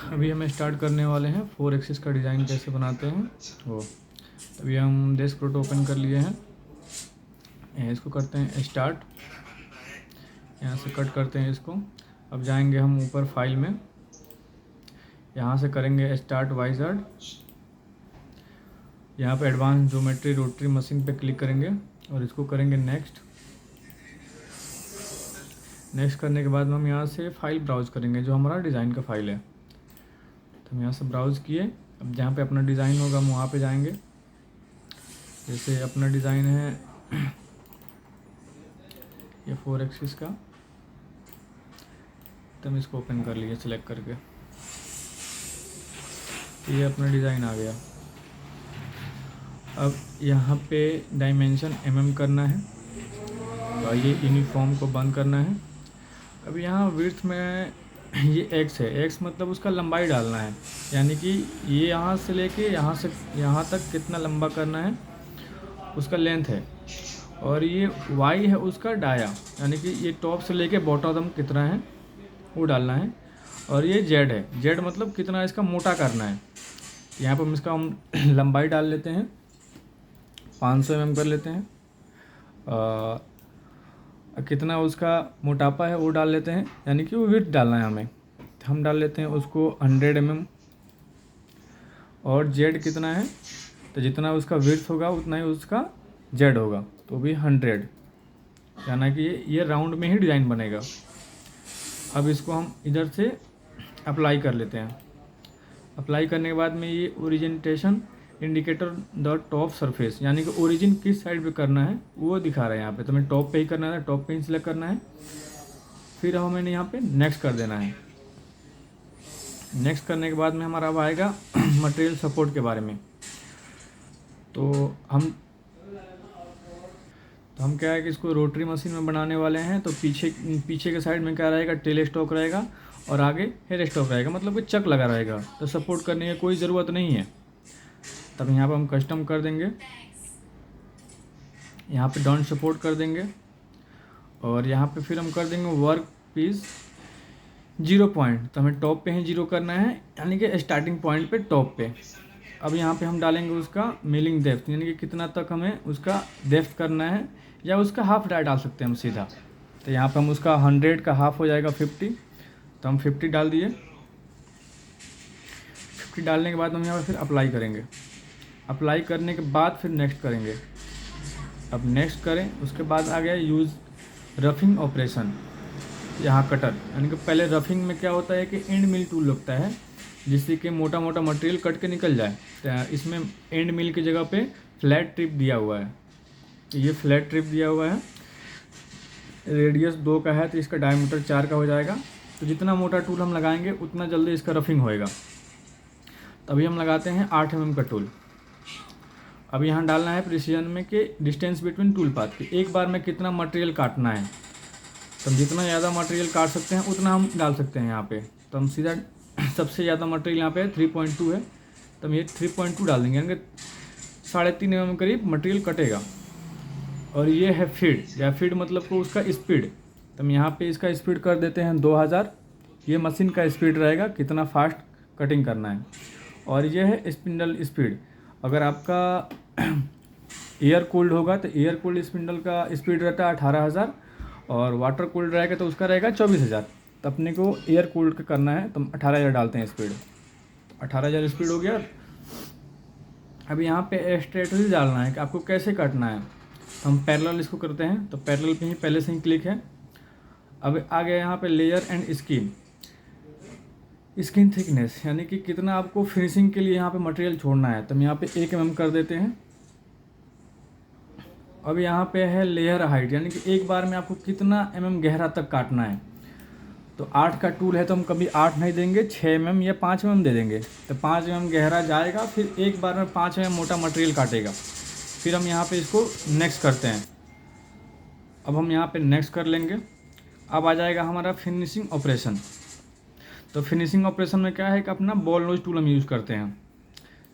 अभी हम स्टार्ट करने वाले हैं 4 एक्सिस का डिज़ाइन कैसे बनाते हैं वो। अभी हम डेस्कटॉप ओपन कर लिए हैं, इसको करते हैं स्टार्ट, यहाँ से कट करते हैं इसको। अब जाएंगे हम ऊपर फाइल में, यहाँ से करेंगे स्टार्ट वाइज़ार्ड, यहाँ पे एडवांस ज्योमेट्री रोटरी मशीन पे क्लिक करेंगे और इसको करेंगे नेक्स्ट। नेक्स्ट करने के बाद हम यहाँ से फाइल ब्राउज़ करेंगे जो हमारा डिज़ाइन का फाइल है। तो हम यहाँ से ब्राउज़ किए। अब जहाँ पे अपना डिज़ाइन होगा हम वहाँ पे जाएंगे। जैसे अपना डिज़ाइन है ये 4 एक्सिस का, तो हम इसको ओपन कर लिए सिलेक्ट करके। तो ये अपना डिज़ाइन आ गया। अब यहाँ पे डायमेंशन करना है और ये यूनिफॉर्म को बंद करना है। अब यहाँ विड्थ में ये x है, x मतलब उसका लंबाई डालना है, यानी कि ये यहाँ से लेके यहाँ तक कितना लंबा करना है उसका लेंथ है। और ये y है उसका डाया, यानी कि ये टॉप से लेके बॉटम कितना है वो डालना है। और ये z है, z मतलब कितना इसका मोटा करना है। यहाँ पर हम इसका लंबाई डाल लेते हैं, 500 mm कर लेते हैं। कितना उसका मोटापा है वो डाल लेते हैं, यानी कि वो विड्थ डालना है हमें। तो हम डाल लेते हैं उसको 100 mm। और z कितना है, तो जितना उसका विड्थ होगा उतना ही उसका z होगा, तो भी 100, यानी कि ये राउंड में ही डिज़ाइन बनेगा। अब इसको हम इधर से अप्लाई कर लेते हैं। अप्लाई करने के बाद में ये ओरिजेंटेशन इंडिकेटर द टॉप सरफेस, यानी कि ओरिजिन किस साइड पे करना है वो दिखा रहा है यहाँ पे। तो हमें टॉप पे ही करना है, टॉप पे ही सिलेक्ट करना है। फिर हमें यहाँ पे नेक्स्ट कर देना है। नेक्स्ट करने के बाद में हमारा अब आएगा मटेरियल सपोर्ट के बारे में। तो हम क्या है कि इसको रोटरी मशीन में बनाने वाले हैं। तो पीछे के साइड में क्या रहेगा, टेल स्टॉक रहेगा और आगे हेयर स्टॉक रहेगा, मतलब कि चक लगा रहेगा। तो सपोर्ट करने की कोई ज़रूरत नहीं है। तब यहाँ पर हम कस्टम कर देंगे, यहाँ पे डाउन सपोर्ट कर देंगे और यहाँ पे फिर हम कर देंगे वर्क पीस 0 पॉइंट। तो हमें टॉप पे ही 0 करना है, यानी कि स्टार्टिंग पॉइंट पे टॉप पे। अब यहाँ पे हम डालेंगे उसका मिलिंग डेप्थ, यानी कि कितना तक हमें उसका डेप्थ करना है, या उसका हाफ डाल सकते हैं हम सीधा। तो यहाँ पे हम उसका 100 का हाफ हो जाएगा 50, तो हम 50 डाल दिए। 50 डालने के बाद हम यहाँ पर फिर अप्लाई करेंगे। अप्लाई करने के बाद फिर नेक्स्ट करेंगे। अब नेक्स्ट करें, उसके बाद आ गया यूज़ रफिंग ऑपरेशन। यहाँ कटर, यानी कि पहले रफिंग में क्या होता है कि एंड मिल टूल लगता है, जिससे कि मोटा मोटा मटेरियल कट के निकल जाए। तो इसमें एंड मिल की जगह पे फ्लैट ट्रिप दिया हुआ है। ये फ्लैट ट्रिप दिया हुआ है, रेडियस 2 का है तो इसका डायमीटर 4 का हो जाएगा। तो जितना मोटा टूल हम लगाएंगे उतना जल्दी इसका रफिंग होएगा। तभी हम लगाते हैं 8 mm का टूल। अब यहाँ डालना है प्रिसीजन में कि डिस्टेंस बिटवीन टूल पाथ की, एक बार में कितना मटेरियल काटना है। तो हम जितना ज़्यादा मटेरियल काट सकते हैं उतना हम डाल सकते हैं यहाँ पे। तो हम सीधा सबसे ज़्यादा मटेरियल यहाँ पे 3.2 है, तो हम ये 3.2 डाल देंगे, यानी 3.5 mm करीब मटेरियल कटेगा। और ये है फीड, या फीड मतलब को उसका स्पीड। तो हम यहाँ पे इसका स्पीड कर देते हैं 2000। ये मशीन का स्पीड रहेगा कितना फास्ट कटिंग करना है। और ये है स्पिंडल स्पीड। अगर आपका एयर कूल्ड होगा तो एयर कूल्ड स्पिंडल का स्पीड रहता है 18000, और वाटर कूल्ड रहेगा तो उसका रहेगा 24000। तो अपने को एयर कूल्ड का करना है तो हम 18000 डालते हैं स्पीड। 18000 स्पीड हो गया। अब यहाँ पे स्ट्रेटजी डालना है कि आपको कैसे काटना है। तो हम पैरेलल इसको करते हैं, तो पैरेलल पे ही पहले से ही क्लिक है। अब आ गया यहाँ पे लेयर एंड स्किन थिकनेस, यानी कि कितना आपको फिनिशिंग के लिए यहाँ पे मटेरियल छोड़ना है। तो हम यहाँ पे 1 mm कर देते हैं। अब यहाँ पे है लेयर हाइट, यानी कि एक बार में आपको कितना mm गहरा तक काटना है। तो 8 का टूल है तो हम कभी 8 नहीं देंगे, 6 mm या 5 mm दे देंगे। तो 5 mm गहरा जाएगा, फिर एक बार में 5 mm मोटा मटेरियल काटेगा। फिर हम यहाँ पे इसको नेक्स्ट करते हैं। अब हम यहाँ पे नेक्स्ट कर लेंगे। अब आ जाएगा हमारा फिनिशिंग ऑपरेशन। तो फिनिशिंग ऑपरेशन में क्या है कि अपना बॉल नोज टूल हम यूज़ करते हैं।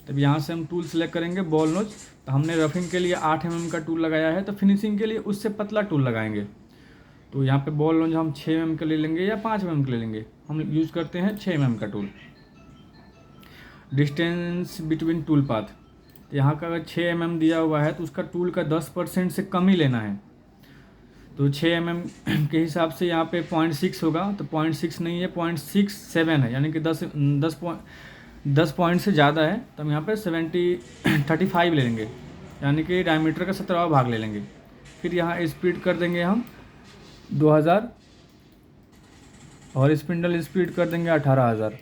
तब यहाँ से हम टूल सेलेक्ट करेंगे बॉल नोज। तो हमने रफिंग के लिए 8 mm का टूल लगाया है, तो फिनिशिंग के लिए उससे पतला टूल लगाएंगे। तो यहाँ पे बॉल नोज हम 6 mm का ले लेंगे या 5 mm का ले लेंगे। हम यूज़ करते हैं 6 mm का tool. Distance between tool path, यहाँ का अगर 6 mm दिया हुआ है तो उसका टूल का 10% से कम ही लेना है। तो 6 mm के हिसाब से यहाँ पे 0.6 होगा, तो 0.6 नहीं है, 0.67 है, यानी कि 10 पॉइंट से ज़्यादा है। तो हम यहाँ पे 35 ले लेंगे, यानी कि डायमीटर का 17वां भाग ले लेंगे। फिर यहाँ स्पीड कर देंगे हम 2000 और स्पिंडल स्पीड कर देंगे 18000।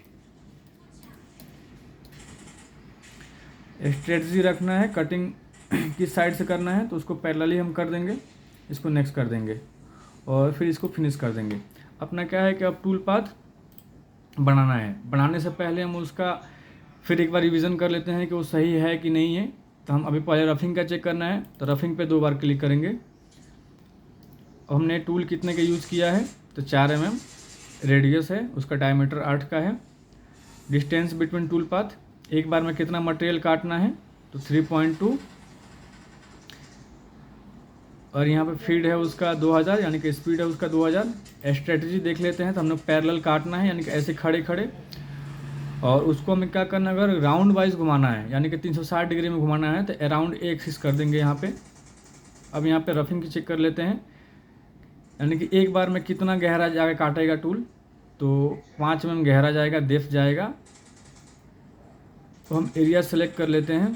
स्ट्रेटजी रखना है, कटिंग किस साइड से करना है तो उसको पैरेलली हम कर देंगे, इसको नेक्स्ट कर देंगे और फिर इसको फिनिश कर देंगे। अपना क्या है कि अब टूल पाथ बनाना है। बनाने से पहले हम उसका फिर एक बार रिवीजन कर लेते हैं कि वो सही है कि नहीं है। तो हम अभी पहले रफिंग का चेक करना है, तो रफिंग पे 2 बार क्लिक करेंगे। हमने टूल कितने का यूज़ किया है, तो 4 mm रेडियस है, उसका डायमीटर 8 का है। डिस्टेंस बिटवीन टूल पाथ, एक बार में कितना मटेरियल काटना है, तो 3.2, और यहाँ पे फीड है उसका 2000, यानी कि स्पीड है उसका 2000। स्ट्रेटजी देख लेते हैं, तो हमने पैरेलल काटना है, यानी कि ऐसे खड़े खड़े, और उसको हमें क्या करना है, अगर राउंड वाइज घुमाना है यानी कि 360 डिग्री में घुमाना है तो अराउंड एक्सिस कर देंगे यहाँ पे। अब यहाँ पे रफिंग की चेक कर लेते हैं, यानी कि एक बार में कितना गहरा जाकर काटेगा टूल, तो 5 mm गहरा जाएगा, डेप्थ जाएगा। तो हम एरिया सेलेक्ट कर लेते हैं,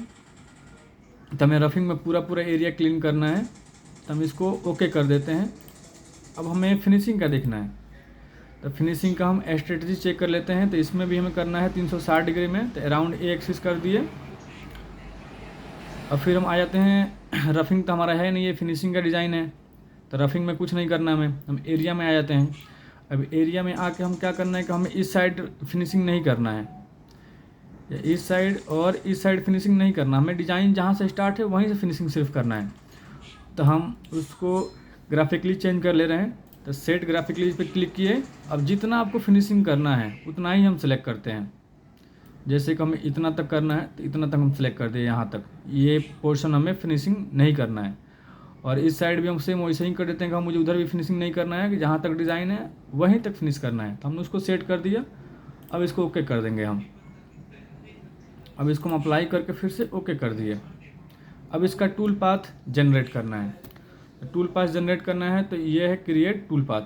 तो हमें रफिंग में पूरा एरिया क्लीन करना है, तो हम इसको ओके कर देते हैं। अब हमें फिनिशिंग का देखना है, तो फिनिशिंग का हम स्ट्रेटजी चेक कर लेते हैं। तो इसमें भी हमें करना है 360 डिग्री में, तो अराउंड ए एक्सिस कर दिए। अब फिर हम आ जाते हैं, रफिंग तो हमारा है नहीं, ये फिनिशिंग का डिज़ाइन है, तो रफिंग में कुछ नहीं करना हमें, हम एरिया में आ जाते हैं। अब एरिया में आके हम क्या करना है कि हमें इस साइड फिनिशिंग नहीं करना है, या इस साइड और इस साइड फिनिशिंग नहीं करना, हमें डिज़ाइन जहाँ से स्टार्ट है वहीं से फिनिशिंग सिर्फ करना है। तो हम उसको ग्राफिकली चेंज कर ले रहे हैं, तो सेट ग्राफिकली पे क्लिक किए। अब जितना आपको फिनिशिंग करना है उतना ही हम सेलेक्ट करते हैं। जैसे कि हमें इतना तक करना है तो इतना तक हम सेलेक्ट कर दिए, यहाँ तक ये पोर्शन हमें फिनिशिंग नहीं करना है। और इस साइड भी हम सेम वैसे ही कर देते हैं कि हम मुझे उधर भी फिनिशिंग नहीं करना है, कि जहाँ तक डिज़ाइन है वहीं तक फिनिश करना है। तो हमने उसको सेट कर दिया। अब इसको ओके कर देंगे हम। अब इसको हम अप्लाई करके फिर से ओके कर दिए। अब इसका टूल पाथ जनरेट करना है। टूल पाथ जनरेट करना है तो ये है क्रिएट टूल पाथ।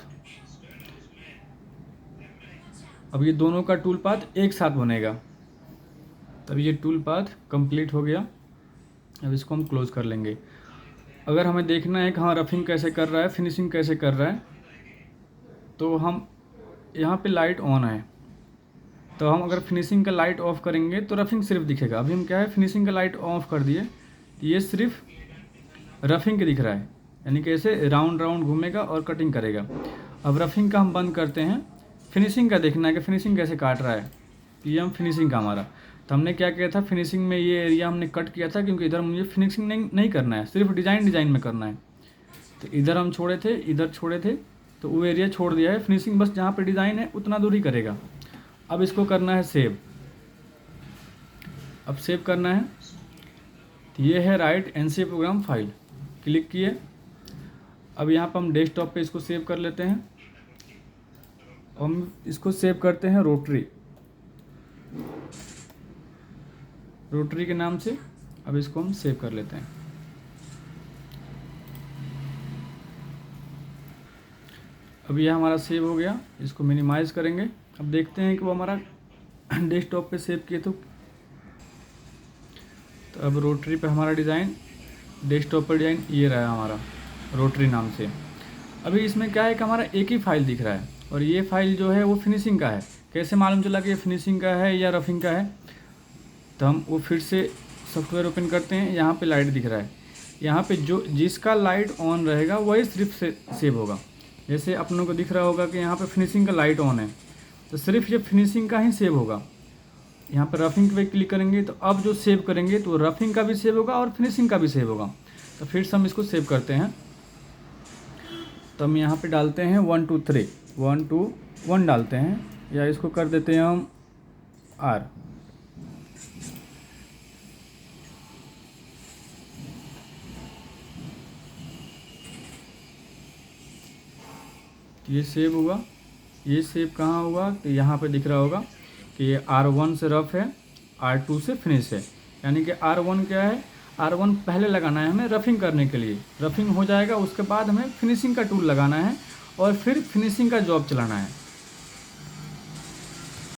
अब ये दोनों का टूल पाथ एक साथ बनेगा। तब ये टूल पाथ कंप्लीट हो गया। अब इसको हम क्लोज कर लेंगे। अगर हमें देखना है कि हाँ रफिंग कैसे कर रहा है, फिनिशिंग कैसे कर रहा है, तो हम यहाँ पे लाइट ऑन है, तो हम अगर फिनिशिंग का लाइट ऑफ करेंगे तो रफिंग सिर्फ दिखेगा। अभी हम क्या है, फिनिशिंग का लाइट ऑफ कर दिए, ये सिर्फ रफिंग के दिख रहा है, यानी कि ऐसे राउंड राउंड घूमेगा और कटिंग करेगा। अब रफिंग का हम बंद करते हैं, फिनिशिंग का देखना है कि फिनिशिंग कैसे काट रहा है। ये हम फिनिशिंग का हमारा, तो हमने क्या किया था, फिनिशिंग में ये एरिया हमने कट किया था, क्योंकि इधर मुझे फिनिशिंग नहीं करना है, सिर्फ डिज़ाइन में करना है। तो इधर हम छोड़े थे, इधर छोड़े थे, तो वो एरिया छोड़ दिया है। फिनिशिंग बस जहाँ पे डिज़ाइन है उतना दूर ही करेगा। अब इसको करना है सेव। अब सेव करना है, तो ये है right NC program file, click किए। अब यहाँ पर हम डेस्कटॉप पे इसको सेव कर लेते हैं। हम इसको सेव करते हैं रोटरी के नाम से। अब इसको हम सेव कर लेते हैं। अब यह हमारा सेव हो गया, इसको मिनिमाइज़ करेंगे। अब देखते हैं कि वो हमारा डेस्कटॉप पे सेव किए तो अब रोटरी पे हमारा डिज़ाइन, डेस्कटॉप पर डिज़ाइन ये रहा हमारा रोटरी नाम से। अभी इसमें क्या है कि हमारा एक ही फाइल दिख रहा है, और ये फाइल जो है वो फिनिशिंग का है। कैसे मालूम चला कि ये फिनिशिंग का है या रफिंग का है, तो हम वो फिर से सॉफ्टवेयर ओपन करते हैं। यहाँ पे लाइट दिख रहा है, यहाँ पे जो जिसका लाइट ऑन रहेगा वही सिर्फ सेव होगा। जैसे अपनों को दिख रहा होगा कि यहाँ पे फिनिशिंग का लाइट ऑन है, तो सिर्फ ये फिनिशिंग का ही सेव होगा। यहाँ पर रफिंग पे क्लिक करेंगे तो अब जो सेव करेंगे तो रफिंग का भी सेव होगा और फिनिशिंग का भी सेव होगा। तो फिर से हम इसको सेव करते हैं। तो हम यहाँ पे डालते हैं 1 2 3, 1 2 1 डालते हैं, या इसको कर देते हैं हम R। ये सेव हुआ। ये सेव कहाँ हुआ, तो यहाँ पे दिख रहा होगा कि ये R1 से रफ है, R2 से फिनिश है, यानी कि R1 क्या है, R1 पहले लगाना है हमें रफिंग करने के लिए। रफिंग हो जाएगा उसके बाद हमें फिनिशिंग का टूल लगाना है और फिर फिनिशिंग का जॉब चलाना है।